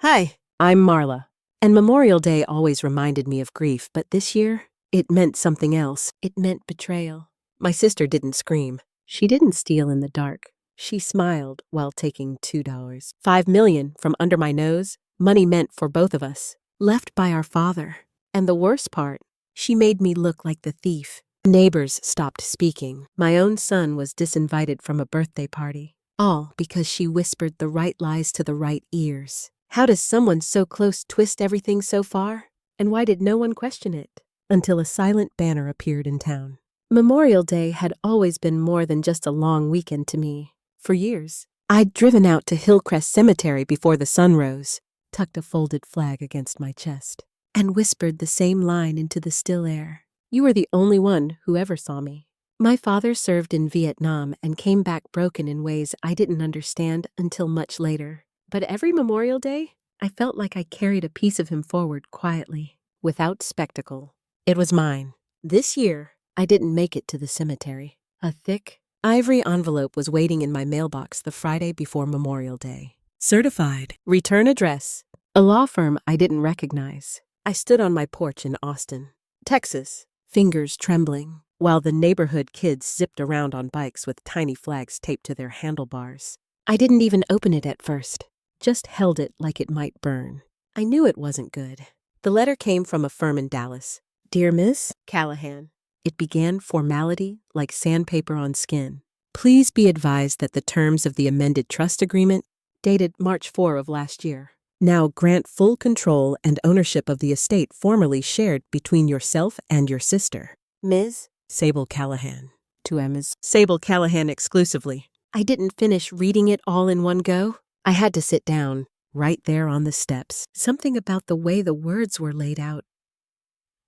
Hi, I'm Marla. And Memorial Day always reminded me of grief, but this year, it meant something else. It meant betrayal. My sister didn't scream. She didn't steal in the dark. She smiled while taking $2. $5 million from under my nose, money meant for both of us, left by our father. And the worst part, she made me look like the thief. Neighbors stopped speaking. My own son was disinvited from a birthday party. All because she whispered the right lies to the right ears. How does someone so close twist everything so far? And why did no one question it? Until a silent banner appeared in town. Memorial Day had always been more than just a long weekend to me. For years, I'd driven out to Hillcrest Cemetery before the sun rose, tucked a folded flag against my chest, and whispered the same line into the still air. You were the only one who ever saw me. My father served in Vietnam and came back broken in ways I didn't understand until much later. But every Memorial Day, I felt like I carried a piece of him forward quietly, without spectacle. It was mine. This year, I didn't make it to the cemetery. A thick, ivory envelope was waiting in my mailbox the Friday before Memorial Day. Certified. Return address. A law firm I didn't recognize. I stood on my porch in Austin, Texas, fingers trembling, while the neighborhood kids zipped around on bikes with tiny flags taped to their handlebars. I didn't even open it at first. Just held it like it might burn. I knew it wasn't good. The letter came from a firm in Dallas. Dear Miss Callahan. It began formality like sandpaper on skin. Please be advised that the terms of the amended trust agreement, dated March 4 of last year, now grant full control and ownership of the estate formerly shared between yourself and your sister. Ms. Sable Callahan. To Ms. Sable Callahan exclusively. I didn't finish reading it all in one go. I had to sit down, right there on the steps. Something about the way the words were laid out.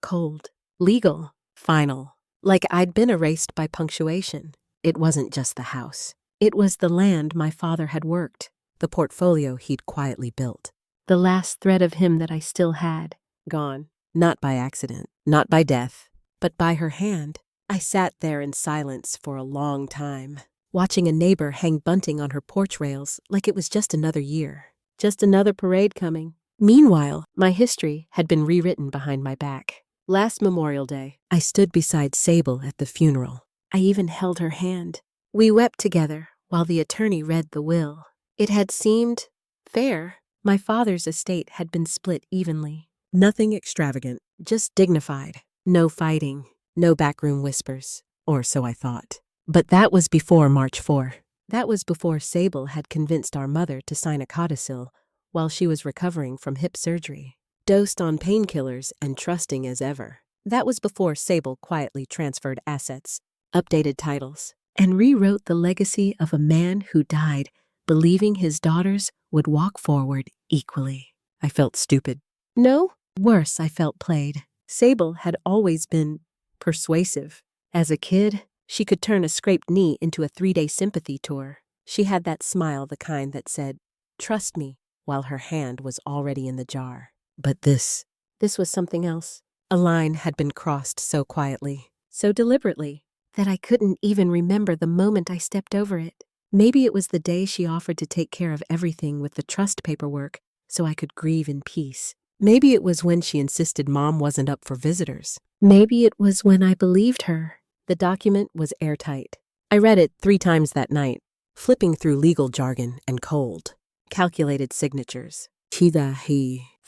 Cold, legal, final. Like I'd been erased by punctuation. It wasn't just the house. It was the land my father had worked, the portfolio he'd quietly built. The last thread of him that I still had. Gone. Not by accident, not by death, but by her hand. I sat there in silence for a long time, watching a neighbor hang bunting on her porch rails like it was just another year, just another parade coming. Meanwhile, my history had been rewritten behind my back. Last Memorial Day, I stood beside Sable at the funeral. I even held her hand. We wept together while the attorney read the will. It had seemed fair. My father's estate had been split evenly. Nothing extravagant, just dignified. No fighting, no backroom whispers, or so I thought. But that was before March 4. That was before Sable had convinced our mother to sign a codicil while she was recovering from hip surgery, dosed on painkillers and trusting as ever. That was before Sable quietly transferred assets, updated titles, and rewrote the legacy of a man who died believing his daughters would walk forward equally. I felt stupid. No, worse, I felt played. Sable had always been persuasive. As a kid, she could turn a scraped knee into a 3-day sympathy tour. She had that smile, the kind that said, "Trust me," while her hand was already in the jar. But this was something else. A line had been crossed so quietly, so deliberately, that I couldn't even remember the moment I stepped over it. Maybe it was the day she offered to take care of everything with the trust paperwork so I could grieve in peace. Maybe it was when she insisted Mom wasn't up for visitors. Maybe it was when I believed her. The document was airtight. I read it 3 times that night, flipping through legal jargon and cold, calculated signatures. He.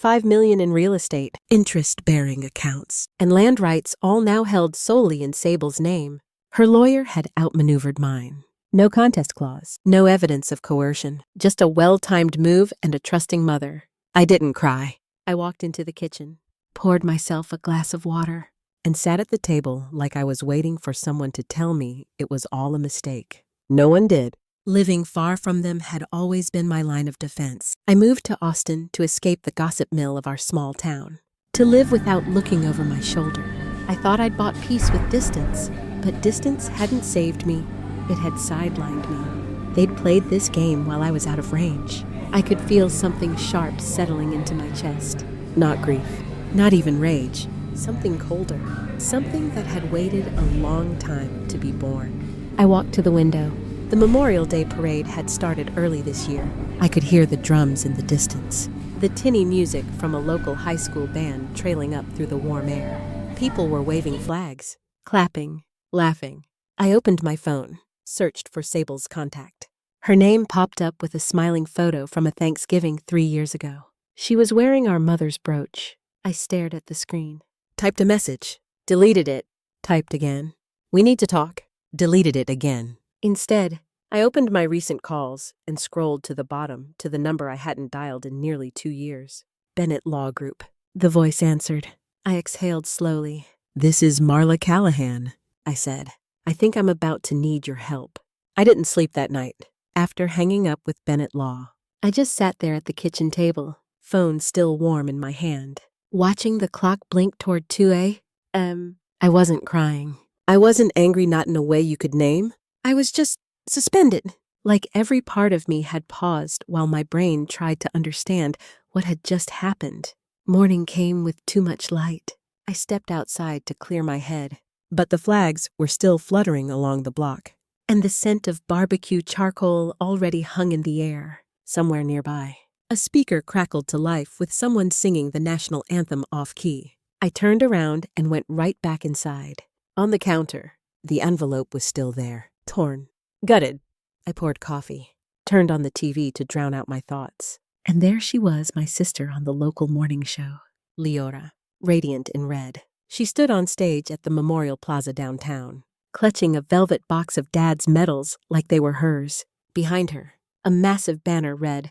$5 million in real estate, interest-bearing accounts, and land rights all now held solely in Sable's name. Her lawyer had outmaneuvered mine. No contest clause, no evidence of coercion, just a well-timed move and a trusting mother. I didn't cry. I walked into the kitchen, poured myself a glass of water, and sat at the table like I was waiting for someone to tell me it was all a mistake. No one did. Living far from them had always been my line of defense. I moved to Austin to escape the gossip mill of our small town, to live without looking over my shoulder. I thought I'd bought peace with distance, but distance hadn't saved me. It had sidelined me. They'd played this game while I was out of range. I could feel something sharp settling into my chest. Not grief, not even rage. Something colder, something that had waited a long time to be born. I walked to the window, The Memorial Day parade had started early this year. I could hear the drums in the distance, the tinny music from a local high school band trailing up through the warm air. People were waving flags, clapping, laughing. I opened my phone, searched for Sable's contact. Her name popped up with a smiling photo from a Thanksgiving 3 years ago. She was wearing our mother's brooch. I stared at the screen. Typed a message. Deleted it. Typed again. We need to talk. Deleted it again. Instead, I opened my recent calls and scrolled to the bottom to the number I hadn't dialed in nearly 2 years. Bennett Law Group. The voice answered. I exhaled slowly. This is Marla Callahan, I said. I think I'm about to need your help. I didn't sleep that night. After hanging up with Bennett Law, I just sat there at the kitchen table, phone still warm in my hand, watching the clock blink toward 2 a.m. I wasn't crying. I wasn't angry, not in a way you could name. I was just suspended, like every part of me had paused while my brain tried to understand what had just happened. Morning came with too much light. I stepped outside to clear my head, but the flags were still fluttering along the block, and the scent of barbecue charcoal already hung in the air. Somewhere nearby, a speaker crackled to life with someone singing the national anthem off-key. I turned around and went right back inside. On the counter, the envelope was still there, torn, gutted. I poured coffee, turned on the TV to drown out my thoughts. And there she was, my sister on the local morning show, Leora, radiant in red. She stood on stage at the Memorial Plaza downtown, clutching a velvet box of Dad's medals like they were hers. Behind her, a massive banner read,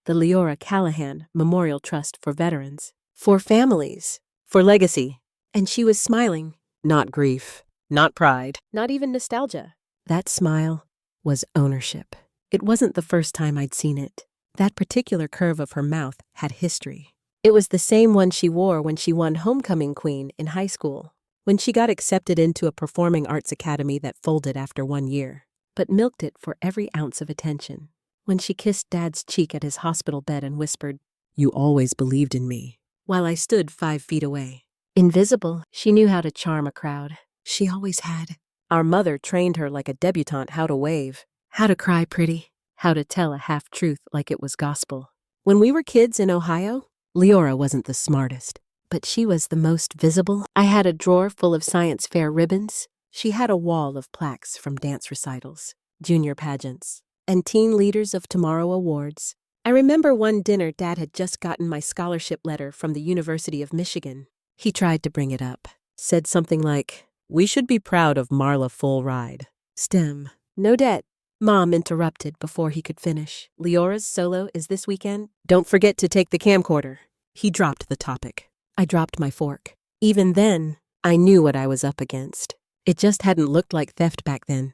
the Leora Callahan Memorial Trust for Veterans, for families, for legacy. And she was smiling. Not grief, not pride, not even nostalgia. That smile was ownership. It wasn't the first time I'd seen it. That particular curve of her mouth had history. It was the same one she wore when she won Homecoming Queen in high school, when she got accepted into a performing arts academy that folded after 1 year, but milked it for every ounce of attention, when she kissed Dad's cheek at his hospital bed and whispered, "You always believed in me," while I stood 5 feet away. Invisible, she knew how to charm a crowd. She always had. Our mother trained her like a debutante how to wave, how to cry pretty, how to tell a half-truth like it was gospel. When we were kids in Ohio, Leora wasn't the smartest, but she was the most visible. I had a drawer full of science fair ribbons. She had a wall of plaques from dance recitals, junior pageants, and Teen Leaders of Tomorrow awards. I remember one dinner Dad had just gotten my scholarship letter from the University of Michigan. He tried to bring it up, said something like, "We should be proud of Marla full ride. STEM. No debt." Mom interrupted before he could finish. "Leora's solo is this weekend. Don't forget to take the camcorder." He dropped the topic. I dropped my fork. Even then, I knew what I was up against. It just hadn't looked like theft back then.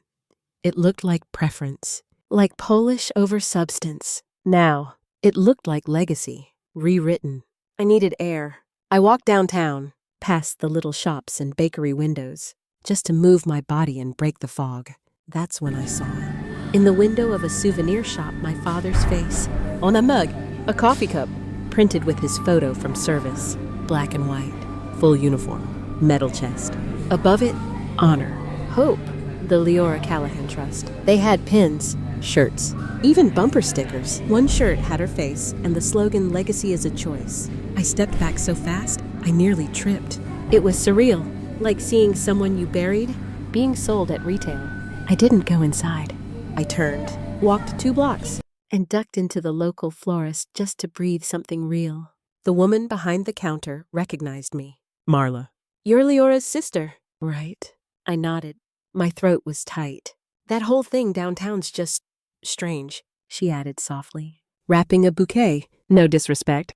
It looked like preference, like Polish over substance. Now, it looked like legacy, rewritten. I needed air. I walked downtown, past the little shops and bakery windows, just to move my body and break the fog. That's when I saw it. In the window of a souvenir shop, my father's face. On a mug, a coffee cup, printed with his photo from service. Black and white, full uniform, metal chest. Above it, honor, hope, the Leora Callahan Trust. They had pins, shirts, even bumper stickers. One shirt had her face and the slogan, "Legacy is a choice." I stepped back so fast, I nearly tripped. It was surreal, like seeing someone you buried being sold at retail. I didn't go inside. I turned, walked 2 blocks, and ducked into the local florist just to breathe something real. The woman behind the counter recognized me. "Marla. You're Leora's sister, right?" I nodded. My throat was tight. "That whole thing downtown's just strange," she added softly. "Wrapping a bouquet. No disrespect.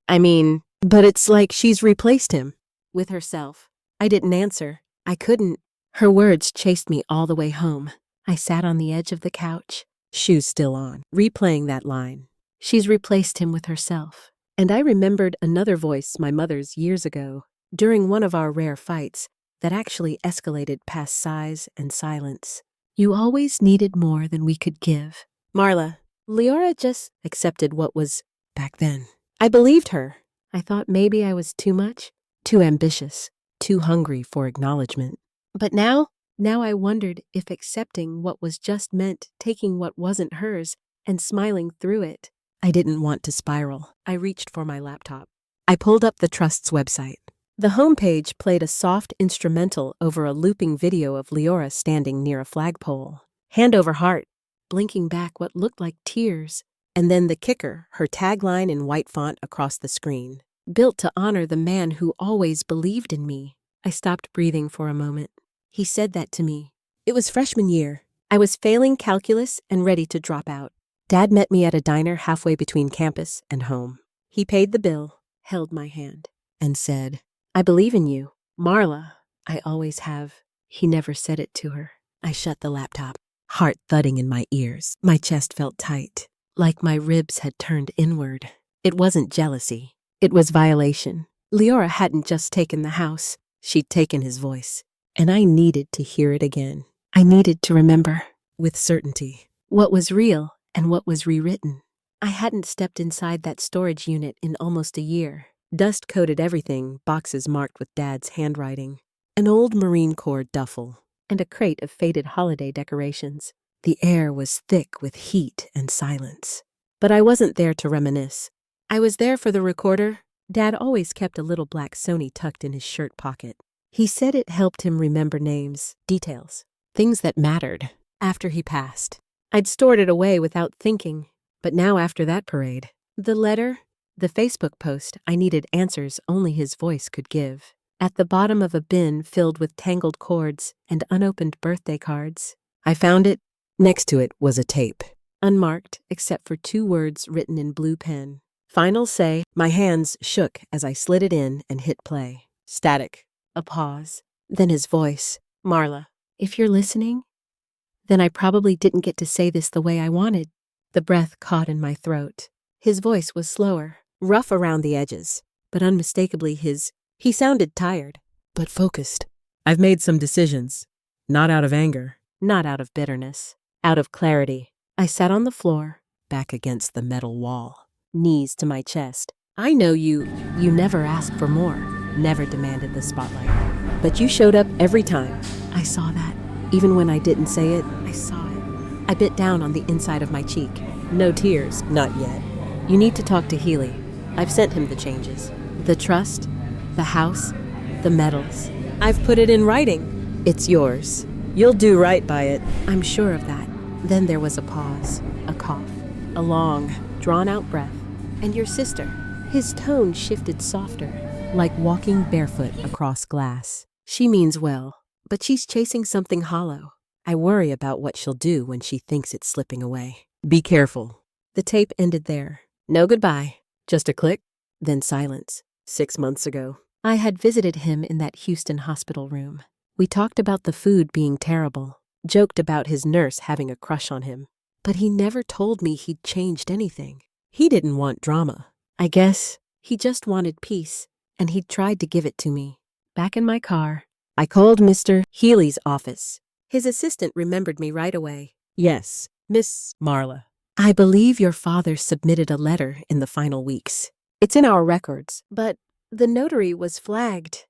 But it's like she's replaced him with herself." I didn't answer. I couldn't. Her words chased me all the way home. I sat on the edge of the couch, shoes still on, replaying that line. She's replaced him with herself. And I remembered another voice, my mother's, years ago, during one of our rare fights that actually escalated past sighs and silence. "You always needed more than we could give. Marla, Leora just accepted what was back then." I believed her. I thought maybe I was too much, too ambitious, too hungry for acknowledgement. But now, Now I wondered if accepting what was just meant taking what wasn't hers and smiling through it. I didn't want to spiral. I reached for my laptop. I pulled up the Trust's website. The homepage played a soft instrumental over a looping video of Leora standing near a flagpole, hand over heart, blinking back what looked like tears. And then the kicker, her tagline in white font across the screen. Built to honor the man who always believed in me. I stopped breathing for a moment. He said that to me. It was freshman year. I was failing calculus and ready to drop out. Dad met me at a diner halfway between campus and home. He paid the bill, held my hand, and said, "I believe in you, Marla. I always have." He never said it to her. I shut the laptop, heart thudding in my ears. My chest felt tight, like my ribs had turned inward. It wasn't jealousy. It was violation. Leora hadn't just taken the house. She'd taken his voice. And I needed to hear it again. I needed to remember, with certainty, what was real and what was rewritten. I hadn't stepped inside that storage unit in almost a year. Dust coated everything, boxes marked with Dad's handwriting, an old Marine Corps duffel, and a crate of faded holiday decorations. The air was thick with heat and silence. But I wasn't there to reminisce. I was there for the recorder. Dad always kept a little black Sony tucked in his shirt pocket. He said it helped him remember names, details, things that mattered after he passed. I'd stored it away without thinking, but now after that parade, the letter, the Facebook post, I needed answers only his voice could give. At the bottom of a bin filled with tangled cords and unopened birthday cards. I found it. Next to it was a tape, unmarked except for 2 words written in blue pen. Final say. My hands shook as I slid it in and hit play. Static. A pause. Then his voice. "Marla, if you're listening, then I probably didn't get to say this the way I wanted." The breath caught in my throat. His voice was slower, rough around the edges, but unmistakably his. He sounded tired, but focused. "I've made some decisions. Not out of anger. Not out of bitterness. Out of clarity." I sat on the floor, back against the metal wall, knees to my chest. "I know you never asked for more. Never demanded the spotlight. But you showed up every time." I saw that. Even when I didn't say it, I saw it. I bit down on the inside of my cheek. No tears, not yet. "You need to talk to Healy. I've sent him the changes. The trust, the house, the medals. I've put it in writing. It's yours. You'll do right by it." I'm sure of that. Then there was a pause, a cough, a long, drawn-out breath. "And your sister?" His tone shifted softer, like walking barefoot across glass. "She means well, but she's chasing something hollow. I worry about what she'll do when she thinks it's slipping away. Be careful." The tape ended there. No goodbye. Just a click, then silence. 6 months ago. I had visited him in that Houston hospital room. We talked about the food being terrible, joked about his nurse having a crush on him. But he never told me he'd changed anything. He didn't want drama. I guess he just wanted peace. And he'd tried to give it to me. Back in my car, I called Mr. Healy's office. His assistant remembered me right away. "Yes, Miss Marla. I believe your father submitted a letter in the final weeks. It's in our records, but the notary was flagged.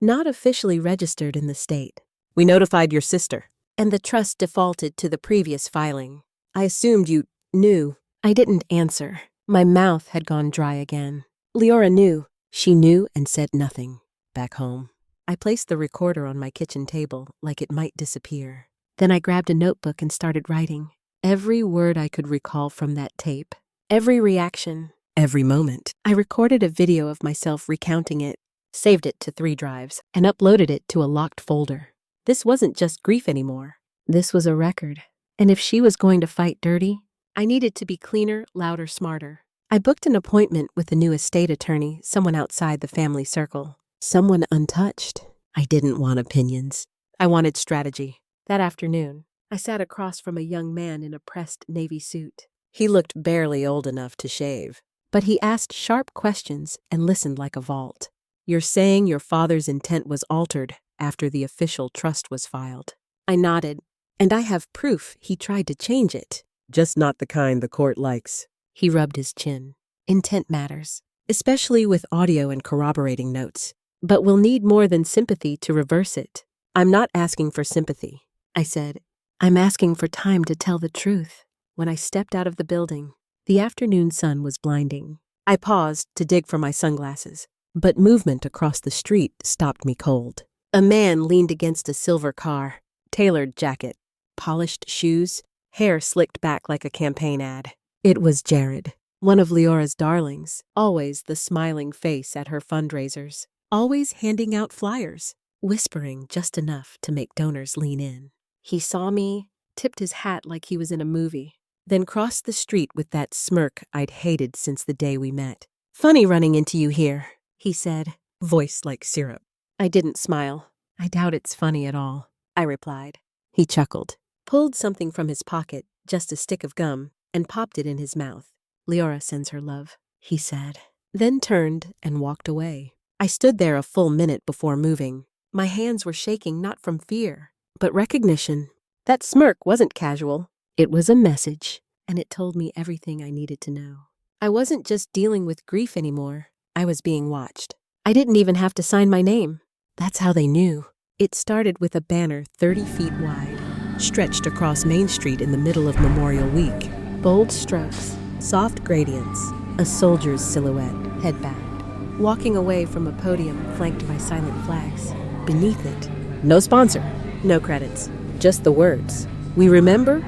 Not officially registered in the state. We notified your sister, and the trust defaulted to the previous filing. I assumed you knew." I didn't answer. My mouth had gone dry again. Leora knew. She knew and said nothing. Back home, I placed the recorder on my kitchen table like it might disappear. Then I grabbed a notebook and started writing. Every word I could recall from that tape. Every reaction. Every moment. I recorded a video of myself recounting it, saved it to 3 drives, and uploaded it to a locked folder. This wasn't just grief anymore. This was a record. And if she was going to fight dirty, I needed to be cleaner, louder, smarter. I booked an appointment with a new estate attorney, someone outside the family circle. Someone untouched. I didn't want opinions. I wanted strategy. That afternoon, I sat across from a young man in a pressed navy suit. He looked barely old enough to shave, but he asked sharp questions and listened like a vault. "You're saying your father's intent was altered after the official trust was filed?" I nodded. "And I have proof he tried to change it. Just not the kind the court likes." He rubbed his chin. "Intent matters, especially with audio and corroborating notes. But we'll need more than sympathy to reverse it." I'm not asking for sympathy, I said. I'm asking for time to tell the truth. When I stepped out of the building, the afternoon sun was blinding. I paused to dig for my sunglasses, but movement across the street stopped me cold. A man leaned against a silver car, tailored jacket, polished shoes, hair slicked back like a campaign ad. It was Jared, one of Leora's darlings, always the smiling face at her fundraisers, always handing out flyers, whispering just enough to make donors lean in. He saw me, tipped his hat like he was in a movie, then crossed the street with that smirk I'd hated since the day we met. "Funny running into you here," he said, voice like syrup. I didn't smile. "I doubt it's funny at all," I replied. He chuckled, pulled something from his pocket, just a stick of gum, and popped it in his mouth. "Leora sends her love," he said, then turned and walked away. I stood there a full minute before moving. My hands were shaking not from fear, but recognition. That smirk wasn't casual. It was a message, and it told me everything I needed to know. I wasn't just dealing with grief anymore. I was being watched. I didn't even have to sign my name. That's how they knew. It started with a banner 30 feet wide, stretched across Main Street in the middle of Memorial Week. Bold strokes, soft gradients, a soldier's silhouette, head bowed, walking away from a podium flanked by silent flags. Beneath it, no sponsor, no credits, just the words. "We remember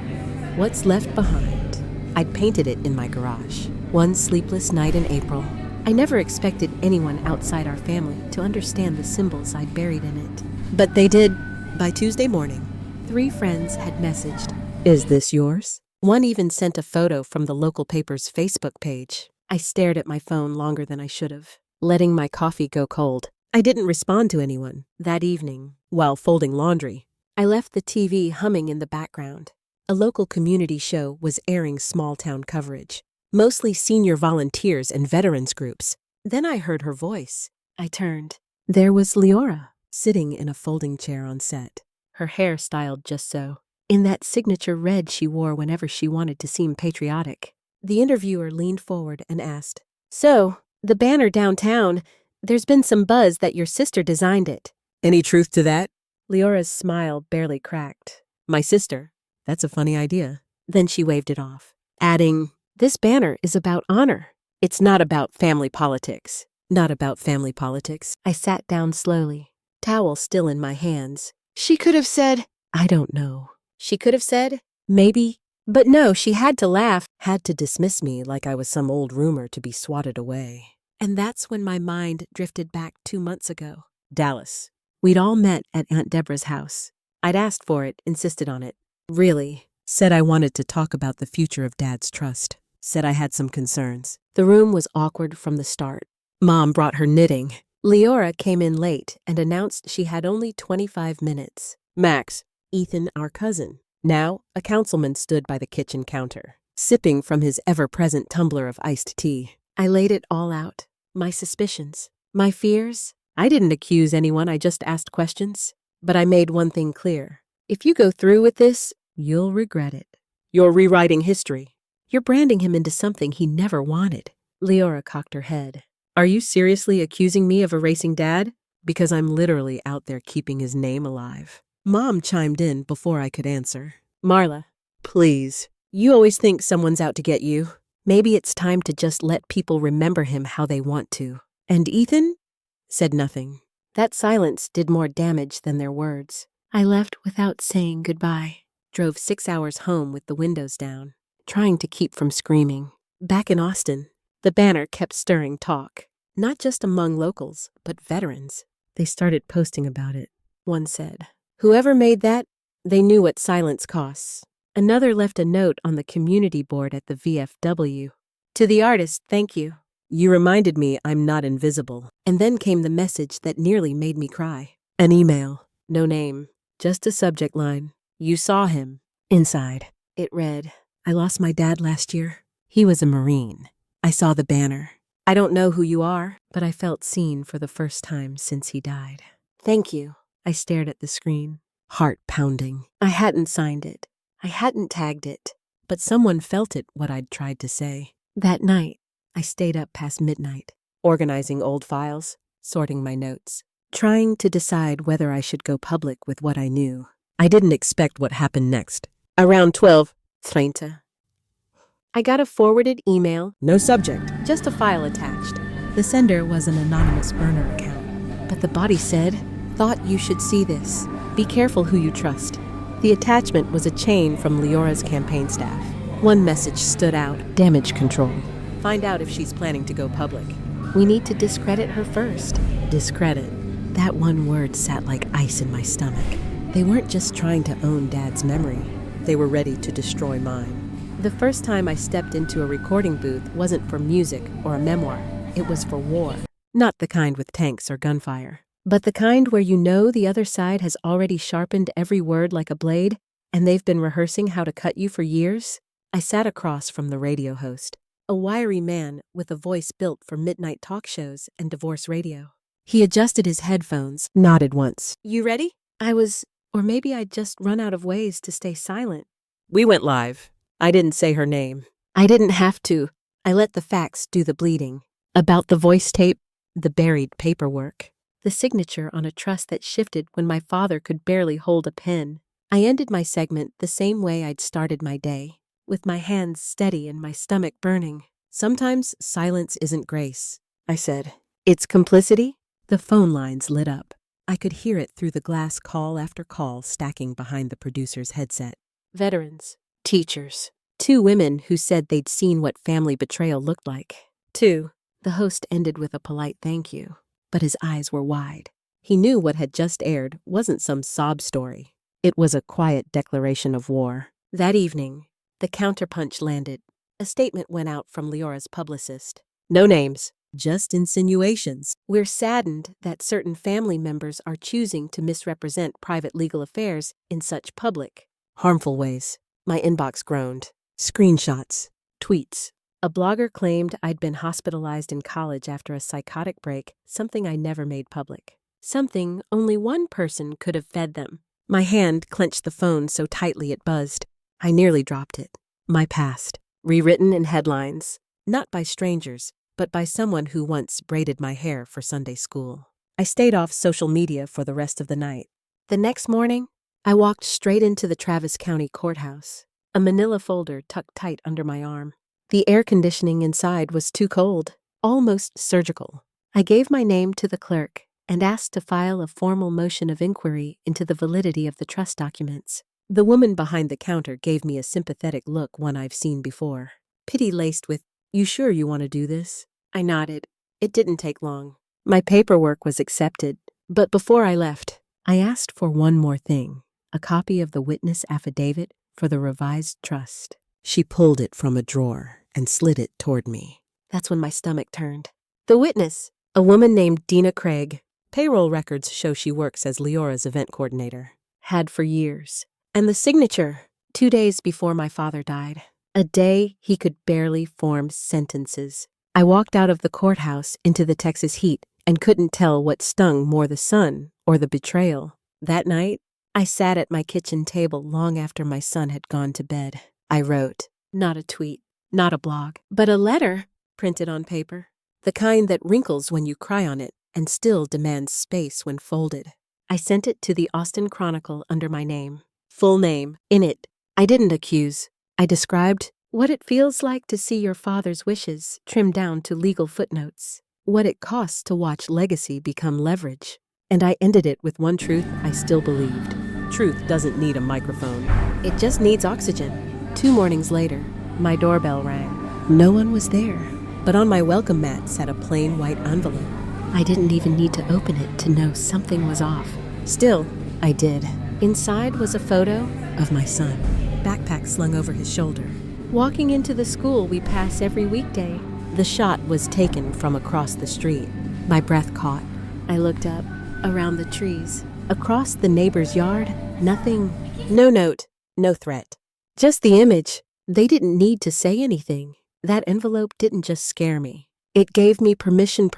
what's left behind." I'd painted it in my garage. One sleepless night in April. I never expected anyone outside our family to understand the symbols I'd buried in it. But they did. By Tuesday morning, 3 friends had messaged, "Is this yours?" One even sent a photo from the local paper's Facebook page. I stared at my phone longer than I should have, letting my coffee go cold. I didn't respond to anyone. That evening, while folding laundry, I left the TV humming in the background. A local community show was airing small-town coverage, mostly senior volunteers and veterans groups. Then I heard her voice. I turned. There was Leora, sitting in a folding chair on set, her hair styled just so, in that signature red she wore whenever she wanted to seem patriotic. The interviewer leaned forward and asked, "So, the banner downtown, there's been some buzz that your sister designed it. Any truth to that?" Leora's smile barely cracked. "My sister? That's a funny idea." Then she waved it off, adding, "This banner is about honor. It's not about family politics." Not about family politics. I sat down slowly, towel still in my hands. She could have said, "I don't know." She could have said, "Maybe." But no, she had to laugh, had to dismiss me like I was some old rumor to be swatted away. And that's when my mind drifted back 2 months ago. Dallas. We'd all met at Aunt Deborah's house. I'd asked for it, insisted on it. Really. Said I wanted to talk about the future of Dad's trust. Said I had some concerns. The room was awkward from the start. Mom brought her knitting. Leora came in late and announced she had only 25 minutes. Max, Ethan, our cousin, now a councilman, stood by the kitchen counter, sipping from his ever-present tumbler of iced tea. I laid it all out. My suspicions, my fears. I didn't accuse anyone, I just asked questions. But I made one thing clear. If you go through with this, you'll regret it. You're rewriting history. You're branding him into something he never wanted. Leora cocked her head. Are you seriously accusing me of erasing Dad? Because I'm literally out there keeping his name alive. Mom chimed in before I could answer. Marla, please. You always think someone's out to get you. Maybe it's time to just let people remember him how they want to. And Ethan said nothing. That silence did more damage than their words. I left without saying goodbye. Drove 6 hours home with the windows down, trying to keep from screaming. Back in Austin, the banner kept stirring talk. Not just among locals, but veterans. They started posting about it. One said, "Whoever made that, they knew what silence costs." Another left a note on the community board at the VFW. "To the artist, thank you. You reminded me I'm not invisible." And then came the message that nearly made me cry. An email. No name. Just a subject line. "You saw him." Inside, it read, "I lost my dad last year. He was a Marine. I saw the banner. I don't know who you are, but I felt seen for the first time since he died. Thank you." I stared at the screen, heart pounding. I hadn't signed it. I hadn't tagged it. But someone felt it, what I'd tried to say. That night, I stayed up past midnight, organizing old files, sorting my notes. trying to decide whether I should go public with what I knew. I didn't expect what happened next. Around 12:30, I got a forwarded email, no subject, just a file attached. The sender was an anonymous burner account, but the body said, "Thought you should see this. Be careful who you trust." The attachment was a chain from Leora's campaign staff. One message stood out: damage control. Find out if she's planning to go public. We need to discredit her first. Discredit. That one word sat like ice in my stomach. They weren't just trying to own Dad's memory. They were ready to destroy mine. The first time I stepped into a recording booth wasn't for music or a memoir. It was for war. Not the kind with tanks or gunfire, but the kind where you know the other side has already sharpened every word like a blade, and they've been rehearsing how to cut you for years. I sat across from the radio host, a wiry man with a voice built for midnight talk shows and divorce radio. He adjusted his headphones, nodded once. "You ready?" Or maybe I'd just run out of ways to stay silent. We went live. I didn't say her name. I didn't have to. I let the facts do the bleeding. About the voice tape, the buried paperwork, the signature on a trust that shifted when my father could barely hold a pen. I ended my segment the same way I'd started my day, with my hands steady and my stomach burning. "Sometimes silence isn't grace," I said. "It's complicity." The phone lines lit up. I could hear it through the glass, call after call stacking behind the producer's headset. Veterans, teachers, 2 women who said they'd seen what family betrayal looked like. 2. The host ended with a polite thank you, but his eyes were wide. He knew what had just aired wasn't some sob story. It was a quiet declaration of war. That evening, the counterpunch landed. A statement went out from Leora's publicist. "No names, just insinuations. We're saddened that certain family members are choosing to misrepresent private legal affairs in such public, harmful ways." My inbox groaned. Screenshots, tweets. A blogger claimed I'd been hospitalized in college after a psychotic break, something I never made public. Something only one person could have fed them. My hand clenched the phone so tightly it buzzed. I nearly dropped it. My past, rewritten in headlines, not by strangers, but by someone who once braided my hair for Sunday school. I stayed off social media for the rest of the night. The next morning, I walked straight into the Travis County Courthouse, a manila folder tucked tight under my arm. The air conditioning inside was too cold, almost surgical. I gave my name to the clerk and asked to file a formal motion of inquiry into the validity of the trust documents. The woman behind the counter gave me a sympathetic look, one I've seen before. Pity laced with, "You sure you want to do this?" I nodded. It didn't take long. My paperwork was accepted, but before I left, I asked for one more thing: a copy of the witness affidavit for the revised trust. She pulled it from a drawer and slid it toward me. That's when my stomach turned. The witness, a woman named Dina Craig. Payroll records show she works as Leora's event coordinator. Had for years. And the signature, 2 days before my father died. A day he could barely form sentences. I walked out of the courthouse into the Texas heat and couldn't tell what stung more, the sun or the betrayal. That night, I sat at my kitchen table long after my son had gone to bed. I wrote, not a tweet, not a blog, but a letter printed on paper. The kind that wrinkles when you cry on it and still demands space when folded. I sent it to the Austin Chronicle under my name. Full name. In it, I didn't accuse. I described what it feels like to see your father's wishes trimmed down to legal footnotes, what it costs to watch legacy become leverage. And I ended it with one truth I still believed. Truth doesn't need a microphone. It just needs oxygen. 2 mornings later, my doorbell rang. No one was there, but on my welcome mat sat a plain white envelope. I didn't even need to open it to know something was off. Still, I did. Inside was a photo of my son, backpack slung over his shoulder, walking into the school we pass every weekday. The shot was taken from across the street. My breath caught. I looked up, around the trees, across the neighbor's yard. Nothing. No note, no threat. Just the image. They didn't need to say anything. That envelope didn't just scare me. It gave me permission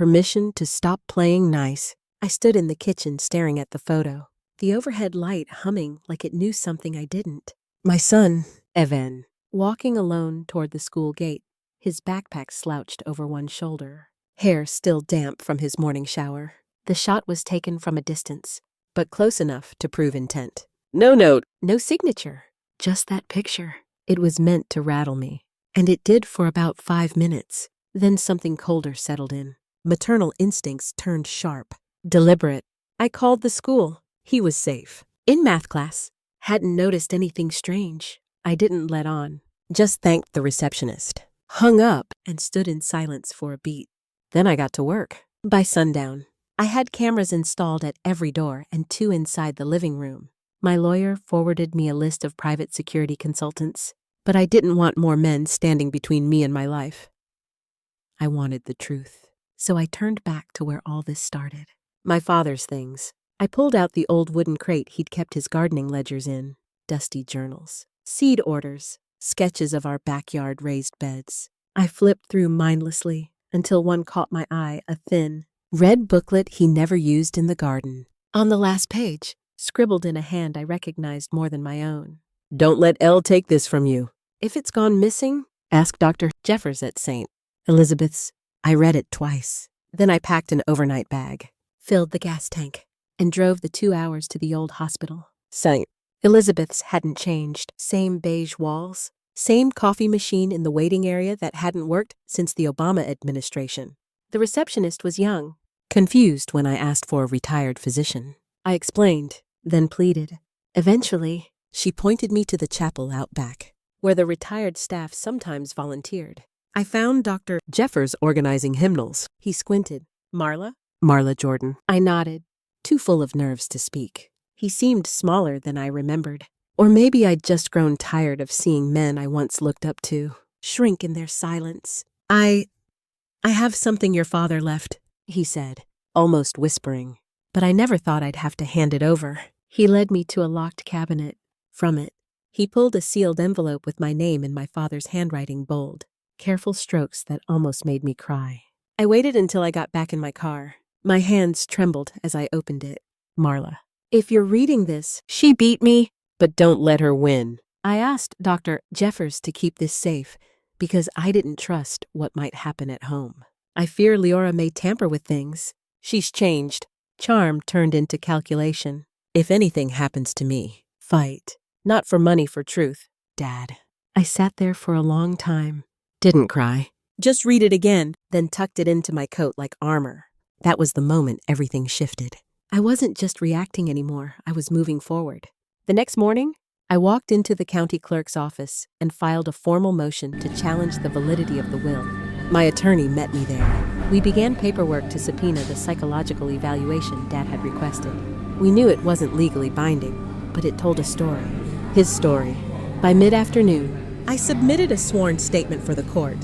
to stop playing nice. I stood in the kitchen staring at the photo, the overhead light humming like it knew something I didn't. My son, Evan, walking alone toward the school gate, his backpack slouched over one shoulder, hair still damp from his morning shower. The shot was taken from a distance, but close enough to prove intent. No note, no signature, just that picture. It was meant to rattle me, and it did for about 5 minutes. Then something colder settled in. Maternal instincts turned sharp, deliberate. I called the school. He was safe. In math class. Hadn't noticed anything strange. I didn't let on. Just thanked the receptionist. Hung up and stood in silence for a beat. Then I got to work. By sundown, I had cameras installed at every door and 2 inside the living room. My lawyer forwarded me a list of private security consultants, but I didn't want more men standing between me and my life. I wanted the truth. So I turned back to where all this started. My father's things. I pulled out the old wooden crate he'd kept his gardening ledgers in, dusty journals, seed orders, sketches of our backyard raised beds. I flipped through mindlessly until one caught my eye, a thin, red booklet he never used in the garden. On the last page, scribbled in a hand I recognized more than my own. Don't let Elle take this from you. If it's gone missing, ask Dr. Jeffers at St. Elizabeth's. I read it twice. Then I packed an overnight bag, filled the gas tank, and drove the 2 hours to the old hospital. St. Elizabeth's hadn't changed. Same beige walls, same coffee machine in the waiting area that hadn't worked since the Obama administration. The receptionist was young, confused when I asked for a retired physician. I explained, then pleaded. Eventually, she pointed me to the chapel out back, where the retired staff sometimes volunteered. I found Dr. Jeffers organizing hymnals. He squinted. Marla? Marla Jordan. I nodded, too full of nerves to speak. He seemed smaller than I remembered. Or maybe I'd just grown tired of seeing men I once looked up to shrink in their silence. I have something your father left, he said, almost whispering. But I never thought I'd have to hand it over. He led me to a locked cabinet. From it, he pulled a sealed envelope with my name in my father's handwriting bold. Careful strokes that almost made me cry. I waited until I got back in my car. My hands trembled as I opened it. Marla. If you're reading this, she beat me, but don't let her win. I asked Dr. Jeffers to keep this safe because I didn't trust what might happen at home. I fear Leora may tamper with things. She's changed. Charm turned into calculation. If anything happens to me, fight. Not for money, for truth, Dad. I sat there for a long time. Didn't cry. Just read it again, then tucked it into my coat like armor. That was the moment everything shifted. I wasn't just reacting anymore, I was moving forward. The next morning, I walked into the county clerk's office and filed a formal motion to challenge the validity of the will. My attorney met me there. We began paperwork to subpoena the psychological evaluation Dad had requested. We knew it wasn't legally binding, but it told a story. His story. By mid-afternoon, I submitted a sworn statement for the court.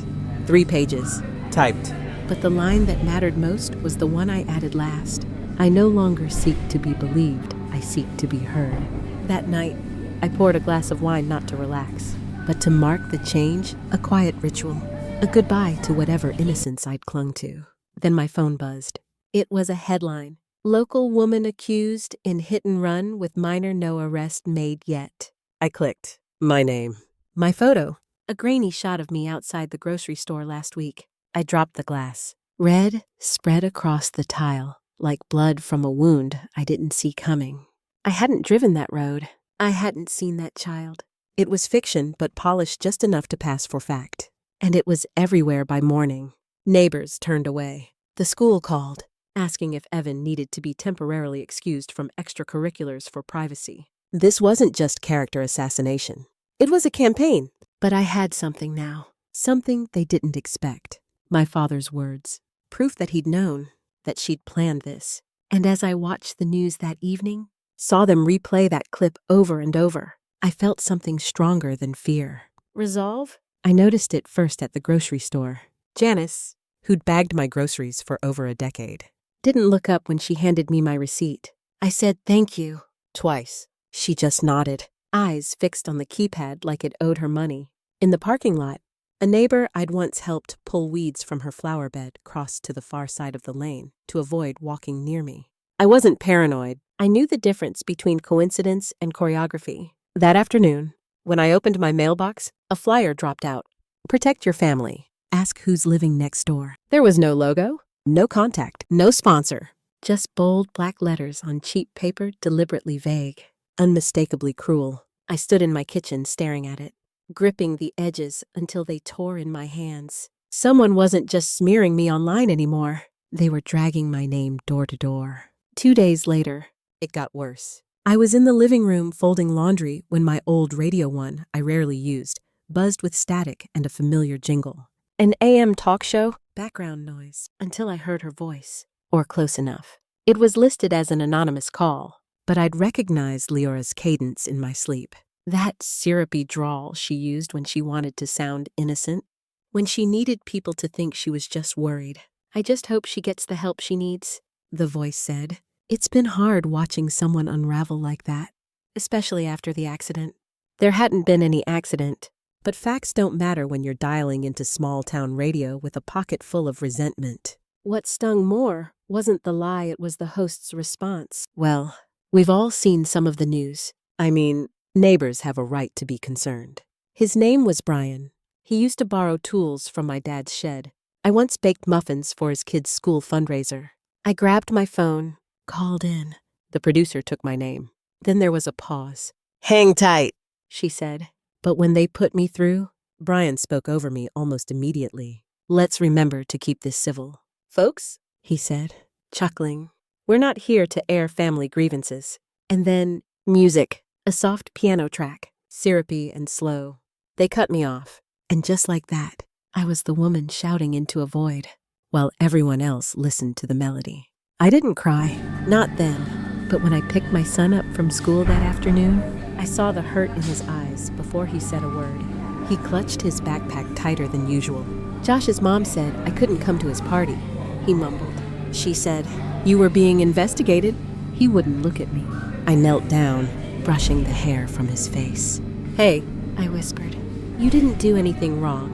3 pages. Typed. But the line that mattered most was the one I added last. I no longer seek to be believed, I seek to be heard. That night, I poured a glass of wine not to relax, but to mark the change, a quiet ritual. A goodbye to whatever innocence I'd clung to. Then my phone buzzed. It was a headline. Local woman accused in hit and run with minor no arrest made yet. I clicked. My name. My photo. A grainy shot of me outside the grocery store last week. I dropped the glass. Red spread across the tile, like blood from a wound I didn't see coming. I hadn't driven that road. I hadn't seen that child. It was fiction, but polished just enough to pass for fact. And it was everywhere by morning. Neighbors turned away. The school called, asking if Evan needed to be temporarily excused from extracurriculars for privacy. This wasn't just character assassination. It was a campaign. But I had something now. Something they didn't expect. My father's words. Proof that he'd known, that she'd planned this. And as I watched the news that evening, saw them replay that clip over and over, I felt something stronger than fear. Resolve? I noticed it first at the grocery store. Janice, who'd bagged my groceries for over a decade, didn't look up when she handed me my receipt. I said thank you twice. She just nodded, eyes fixed on the keypad like it owed her money. In the parking lot, a neighbor I'd once helped pull weeds from her flower bed crossed to the far side of the lane to avoid walking near me. I wasn't paranoid. I knew the difference between coincidence and choreography. That afternoon, when I opened my mailbox, a flyer dropped out. Protect your family. Ask who's living next door. There was no logo, no contact, no sponsor. Just bold black letters on cheap paper, deliberately vague, unmistakably cruel. I stood in my kitchen staring at it, gripping the edges until they tore in my hands. Someone wasn't just smearing me online anymore. They were dragging my name door to door. 2 days later, it got worse. I was in the living room folding laundry when my old radio one, I rarely used, buzzed with static and a familiar jingle. An AM talk show, background noise, until I heard her voice. Or close enough. It was listed as an anonymous call, but I'd recognized Leora's cadence in my sleep. That syrupy drawl she used when she wanted to sound innocent, when she needed people to think she was just worried. I just hope she gets the help she needs, the voice said. It's been hard watching someone unravel like that, especially after the accident. There hadn't been any accident, but facts don't matter when you're dialing into small-town radio with a pocket full of resentment. What stung more wasn't the lie, it was the host's response. Well, we've all seen some of the news. I mean, neighbors have a right to be concerned. His name was Brian. He used to borrow tools from my dad's shed. I once baked muffins for his kids' school fundraiser. I grabbed my phone, called in. The producer took my name. Then there was a pause. "Hang tight," she said. But when they put me through, Brian spoke over me almost immediately. "Let's remember to keep this civil. Folks," he said, chuckling, "we're not here to air family grievances." And then, music, a soft piano track, syrupy and slow. They cut me off, and just like that, I was the woman shouting into a void, while everyone else listened to the melody. I didn't cry, not then, but when I picked my son up from school that afternoon, I saw the hurt in his eyes before he said a word. He clutched his backpack tighter than usual. "Josh's mom said I couldn't come to his party," he mumbled. "She said, you were being investigated." He wouldn't look at me. I knelt down, brushing the hair from his face. "Hey," I whispered, "you didn't do anything wrong,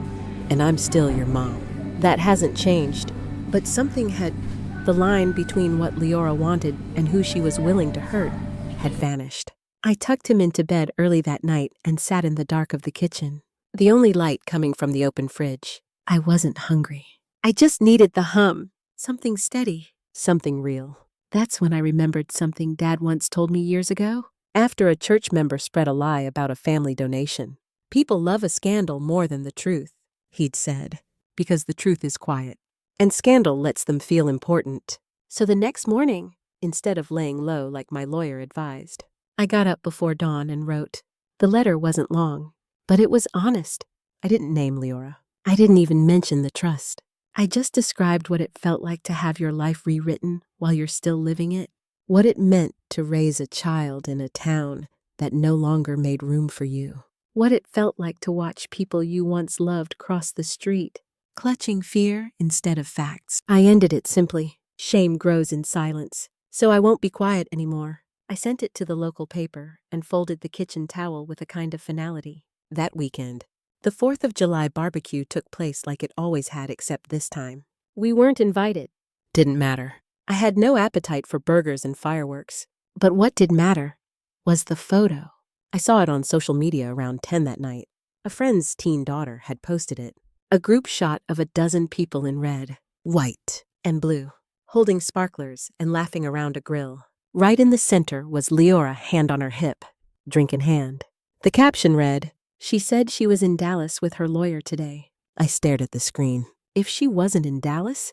and I'm still your mom. That hasn't changed." But something had... The line between what Leora wanted and who she was willing to hurt had vanished. I tucked him into bed early that night and sat in the dark of the kitchen, the only light coming from the open fridge. I wasn't hungry. I just needed the hum. Something steady, something real. That's when I remembered something Dad once told me years ago. After a church member spread a lie about a family donation. "People love a scandal more than the truth," he'd said, "because the truth is quiet, and scandal lets them feel important." So the next morning, instead of laying low like my lawyer advised, I got up before dawn and wrote. The letter wasn't long, but it was honest. I didn't name Leora. I didn't even mention the trust. I just described what it felt like to have your life rewritten while you're still living it. What it meant to raise a child in a town that no longer made room for you. What it felt like to watch people you once loved cross the street, clutching fear instead of facts. I ended it simply. Shame grows in silence, so I won't be quiet anymore. I sent it to the local paper and folded the kitchen towel with a kind of finality. That weekend, the 4th of July barbecue took place like it always had except this time. We weren't invited. Didn't matter. I had no appetite for burgers and fireworks. But what did matter was the photo. I saw it on social media around 10 that night. A friend's teen daughter had posted it. A group shot of a dozen people in red, white, and blue, holding sparklers and laughing around a grill. Right in the center was Leora, hand on her hip, drink in hand. The caption read, "She said she was in Dallas with her lawyer today." I stared at the screen. If she wasn't in Dallas,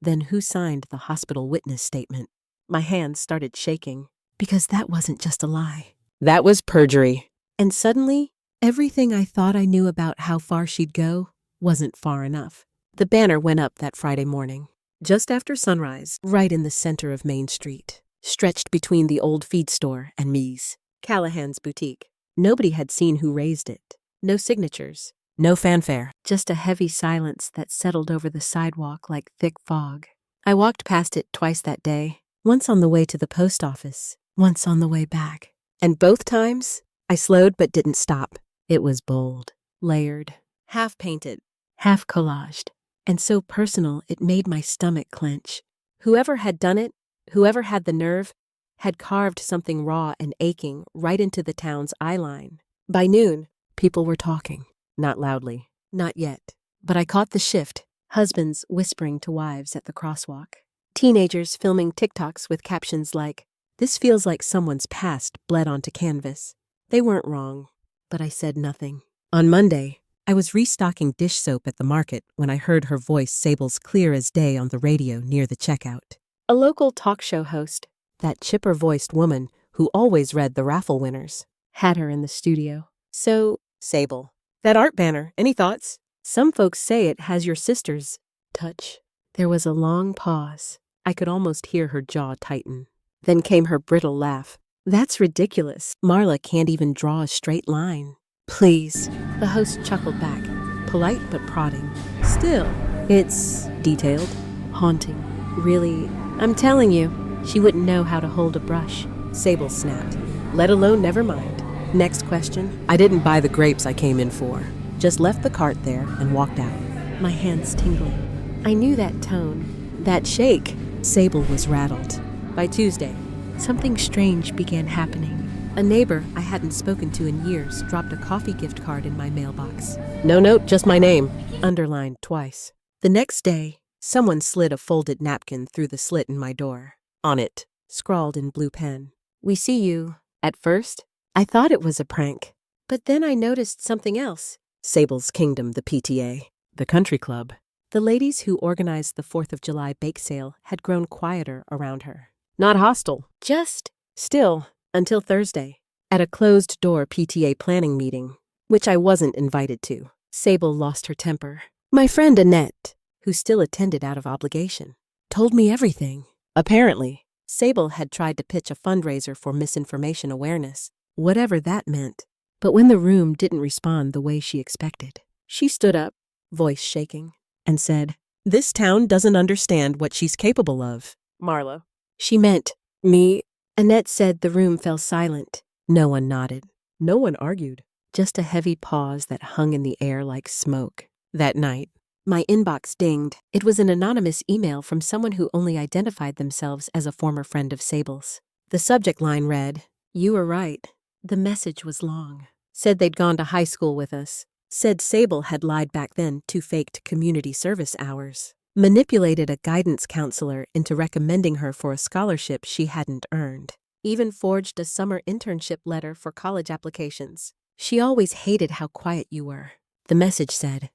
then who signed the hospital witness statement? My hands started shaking, because that wasn't just a lie. That was perjury. And suddenly, everything I thought I knew about how far she'd go wasn't far enough. The banner went up that Friday morning, just after sunrise, right in the center of Main Street, stretched between the old feed store and Me's, Callahan's boutique. Nobody had seen who raised it. No signatures, no fanfare, just a heavy silence that settled over the sidewalk like thick fog. I walked past it twice that day, once on the way to the post office, once on the way back. And both times, I slowed but didn't stop. It was bold, layered, half-painted, half-collaged, and so personal it made my stomach clench. Whoever had done it, whoever had the nerve, had carved something raw and aching right into the town's eye line. By noon, people were talking. Not loudly. Not yet. But I caught the shift, husbands whispering to wives at the crosswalk. Teenagers filming TikToks with captions like, "This feels like someone's past bled onto canvas." They weren't wrong, but I said nothing. On Monday, I was restocking dish soap at the market when I heard her voice Sable's clear as day on the radio near the checkout. A local talk show host, that chipper-voiced woman who always read the raffle winners, had her in the studio. "So, Sable, that art banner, any thoughts? Some folks say it has your sister's touch." There was a long pause. I could almost hear her jaw tighten. Then came her brittle laugh. "That's ridiculous. Marla can't even draw a straight line." "Please." The host chuckled back, polite but prodding. "Still, it's detailed, haunting. Really, I'm telling you, she wouldn't know how to hold a brush." Sable snapped. "Let alone never mind. Next question." I didn't buy the grapes I came in for. Just left the cart there and walked out. My hands tingling. I knew that tone, that shake. Sable was rattled. By Tuesday, something strange began happening. A neighbor I hadn't spoken to in years dropped a coffee gift card in my mailbox. "No note, just my name," underlined twice. The next day, someone slid a folded napkin through the slit in my door. On it, scrawled in blue pen, "We see you." At first, I thought it was a prank. But then I noticed something else. Sable's Kingdom, the PTA, the country club. The ladies who organized the 4th of July bake sale had grown quieter around her. Not hostile, just still, until Thursday, at a closed-door PTA planning meeting, which I wasn't invited to. Sable lost her temper. My friend Annette, who still attended out of obligation, told me everything. Apparently, Sable had tried to pitch a fundraiser for misinformation awareness, whatever that meant. But when the room didn't respond the way she expected, she stood up, voice shaking, and said, "This town doesn't understand what she's capable of." "Marla." "She meant me." Annette said. The room fell silent. No one nodded. No one argued. Just a heavy pause that hung in the air like smoke. That night, my inbox dinged. It was an anonymous email from someone who only identified themselves as a former friend of Sable's. The subject line read, "You were right." The message was long. Said they'd gone to high school with us. Said Sable had lied back then to faked community service hours. Manipulated a guidance counselor into recommending her for a scholarship she hadn't earned. Even forged a summer internship letter for college applications. "She always hated how quiet you were." The message said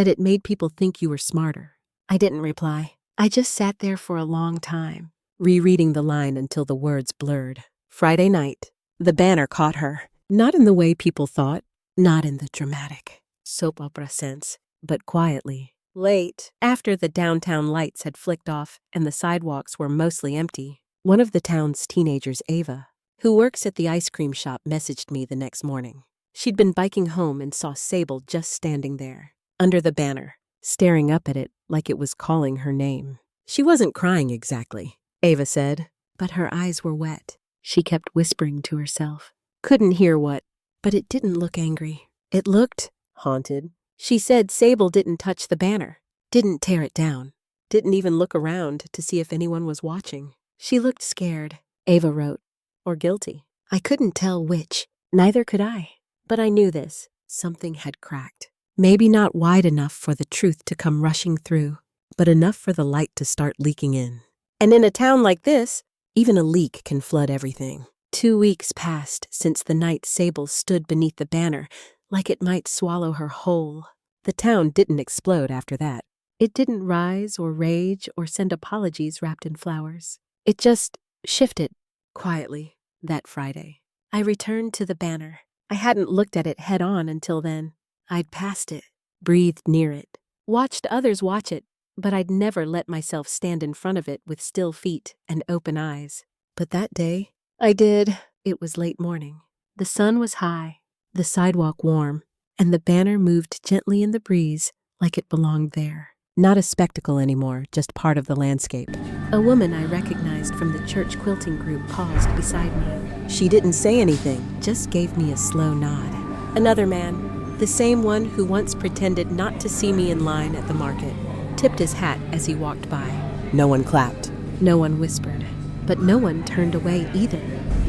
it made people think you were smarter. I didn't reply. I just sat there for a long time, rereading the line until the words blurred. Friday night, the banner caught her. Not in the way people thought, not in the dramatic, soap opera sense, but quietly. Late, after the downtown lights had flicked off and the sidewalks were mostly empty, one of the town's teenagers, Ava, who works at the ice cream shop, messaged me the next morning. She'd been biking home and saw Sable just standing there, under the banner, staring up at it like it was calling her name. She wasn't crying exactly, Ava said, but her eyes were wet. She kept whispering to herself. Couldn't hear what, but it didn't look angry. It looked haunted. She said Sable didn't touch the banner, didn't tear it down, didn't even look around to see if anyone was watching. She looked scared, Ava wrote, or guilty. I couldn't tell which, neither could I. But I knew this. Something had cracked. Maybe not wide enough for the truth to come rushing through, but enough for the light to start leaking in. And in a town like this, even a leak can flood everything. 2 weeks passed since the night Sable stood beneath the banner, like it might swallow her whole. The town didn't explode after that. It didn't rise or rage or send apologies wrapped in flowers. It just shifted, quietly, that Friday. I returned to the banner. I hadn't looked at it head on until then. I'd passed it, breathed near it, watched others watch it, but I'd never let myself stand in front of it with still feet and open eyes. But that day, I did. It was late morning. The sun was high, the sidewalk warm, and the banner moved gently in the breeze like it belonged there. Not a spectacle anymore, just part of the landscape. A woman I recognized from the church quilting group paused beside me. She didn't say anything, just gave me a slow nod. Another man, the same one who once pretended not to see me in line at the market, tipped his hat as he walked by. No one clapped. No one whispered. But no one turned away either.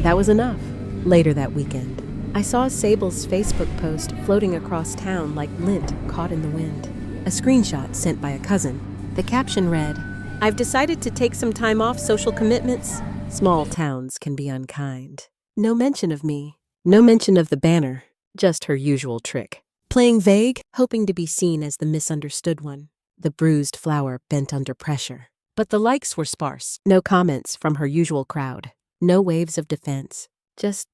That was enough. Later that weekend, I saw Sable's Facebook post floating across town like lint caught in the wind. A screenshot sent by a cousin. The caption read, I've decided to take some time off social commitments. Small towns can be unkind. No mention of me. No mention of the banner. Just her usual trick. Playing vague, hoping to be seen as the misunderstood one. The bruised flower bent under pressure. But the likes were sparse. No comments from her usual crowd. No waves of defense. Just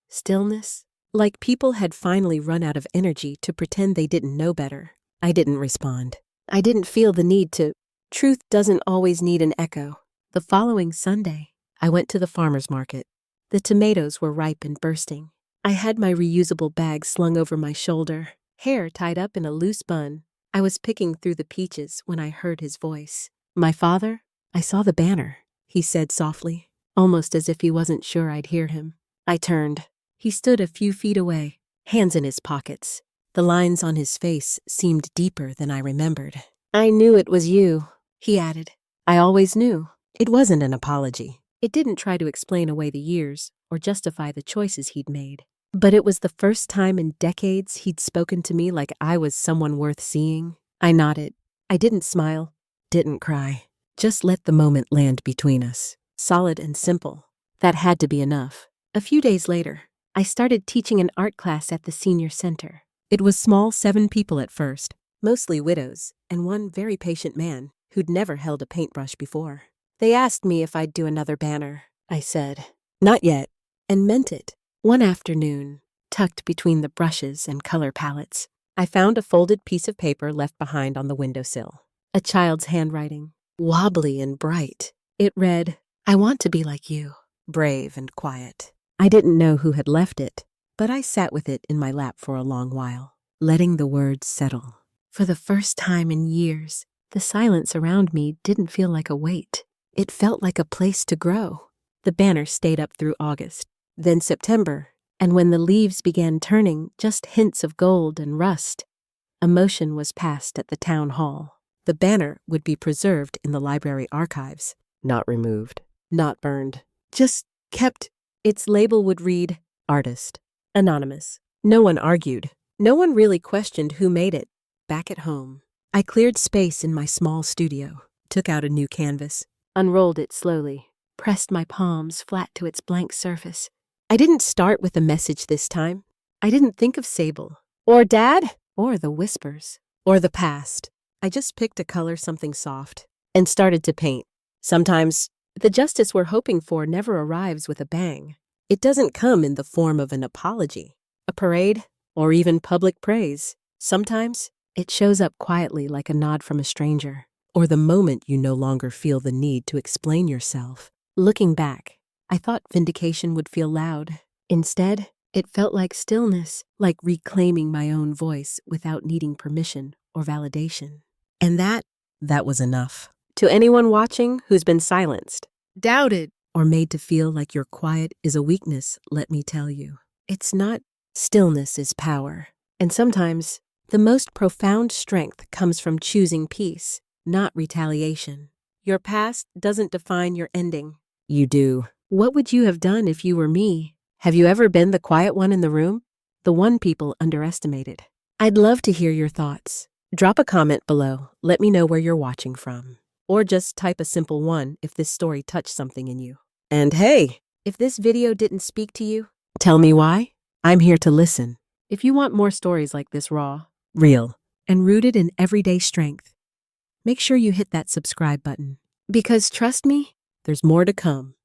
stillness. Like people had finally run out of energy to pretend they didn't know better. I didn't respond. I didn't feel the need to. Truth doesn't always need an echo. The following Sunday, I went to the farmer's market. The tomatoes were ripe and bursting. I had my reusable bag slung over my shoulder, hair tied up in a loose bun. I was picking through the peaches when I heard his voice. "My father? I saw the banner," he said softly, almost as if he wasn't sure I'd hear him. I turned. He stood a few feet away, hands in his pockets. The lines on his face seemed deeper than I remembered. "I knew it was you," he added. I always knew. It wasn't an apology. It didn't try to explain away the years or justify the choices he'd made. But it was the first time in decades he'd spoken to me like I was someone worth seeing. I nodded. I didn't smile, didn't cry. Just let the moment land between us. Solid and simple. That had to be enough. A few days later, I started teaching an art class at the senior center. It was small, 7 people at first, mostly widows, and one very patient man who'd never held a paintbrush before. They asked me if I'd do another banner. I said, "Not yet," and meant it. One afternoon, tucked between the brushes and color palettes, I found a folded piece of paper left behind on the windowsill. A child's handwriting, wobbly and bright. It read, "I want to be like you, brave and quiet." I didn't know who had left it, but I sat with it in my lap for a long while, letting the words settle. For the first time in years, the silence around me didn't feel like a weight. It felt like a place to grow. The banner stayed up through August, then September, and when the leaves began turning just hints of gold and rust, a motion was passed at the town hall. The banner would be preserved in the library archives. Not removed, not burned, just kept. Its label would read, "Artist, Anonymous." No one argued. No one really questioned who made it. Back at home, I cleared space in my small studio, took out a new canvas, unrolled it slowly, pressed my palms flat to its blank surface. I didn't start with a message this time. I didn't think of Sable, or Dad, or the whispers, or the past. I just picked a color, something soft, and started to paint. Sometimes, the justice we're hoping for never arrives with a bang. It doesn't come in the form of an apology, a parade, or even public praise. Sometimes, it shows up quietly like a nod from a stranger, or the moment you no longer feel the need to explain yourself. Looking back, I thought vindication would feel loud. Instead, it felt like stillness, like reclaiming my own voice without needing permission or validation. And that was enough. To anyone watching who's been silenced, doubted, or made to feel like your quiet is a weakness, let me tell you, it's not. Stillness is power. And sometimes, the most profound strength comes from choosing peace, not retaliation. Your past doesn't define your ending. You do. What would you have done if you were me? Have you ever been the quiet one in the room? The one people underestimated? I'd love to hear your thoughts. Drop a comment below. Let me know where you're watching from. Or just type a simple 1 if this story touched something in you. And hey, if this video didn't speak to you, tell me why. I'm here to listen. If you want more stories like this, raw, real, and rooted in everyday strength, make sure you hit that subscribe button. Because trust me, there's more to come.